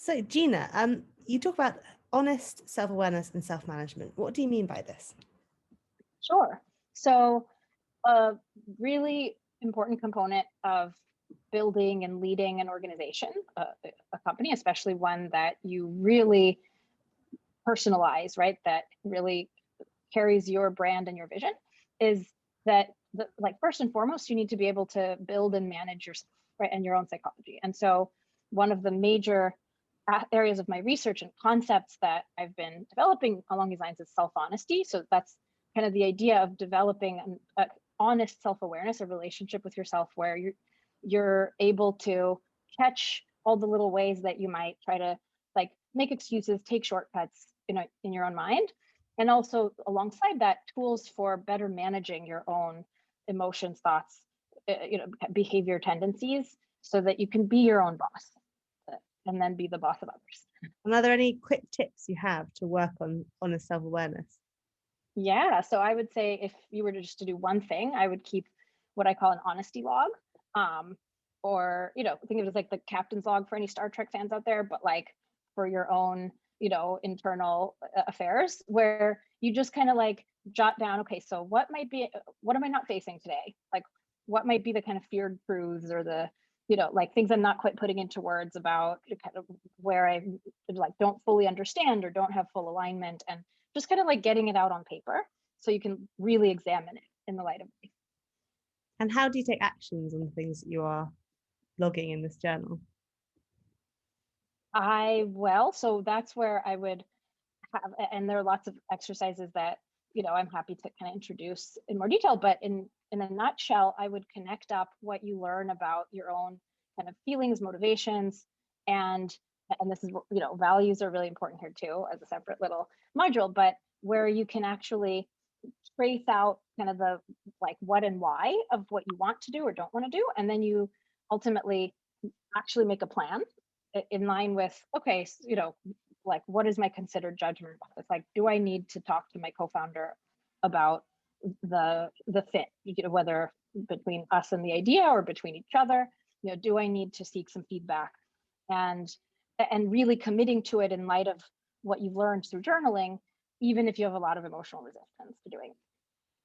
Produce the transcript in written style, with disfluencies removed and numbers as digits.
So, Gina, you talk about honest self-awareness and self-management. What do you mean by this? Sure. So a really important component of building and leading an organization, a company, especially one that you really personalize, right? That really carries your brand and your vision, is that like first and foremost, you need to be able to build and manage yourself, right, and your own psychology. And so one of the major areas of my research and concepts that I've been developing along these lines is self-honesty. So that's kind of the idea of developing an honest self-awareness, a relationship with yourself where you're able to catch all the little ways that you might try to like make excuses, take shortcuts in your own mind. And also alongside that, tools for better managing your own emotions, thoughts, behavior tendencies, so that you can be your own boss and then be the boss of others. And are there any quick tips you have to work on honest self-awareness? Yeah, so I would say if you were to just to do one thing, I would keep what I call an honesty log. Or, think of it as like the captain's log for any Star Trek fans out there, but like for your own, internal affairs, where you just kind of like jot down, okay, so what am I not facing today? Like, what might be the kind of feared truths or the, like things I'm not quite putting into words about kind of where I like don't fully understand or don't have full alignment, and just kind of like getting it out on paper so you can really examine it in the light of life. And how do you take actions on the things that you are logging in this journal? So that's where I would have, and there are lots of exercises that, I'm happy to kind of introduce in more detail, but in a nutshell, I would connect up what you learn about your own kind of feelings, motivations, and this is, values are really important here too, as a separate little module, but where you can actually trace out kind of the like what and why of what you want to do or don't want to do, and then you ultimately actually make a plan in line with, okay, like what is my considered judgment? It's like, do I need to talk to my co-founder about the fit, whether between us and the idea or between each other? Do I need to seek some feedback, and really committing to it in light of what you've learned through journaling, even if you have a lot of emotional resistance to doing it.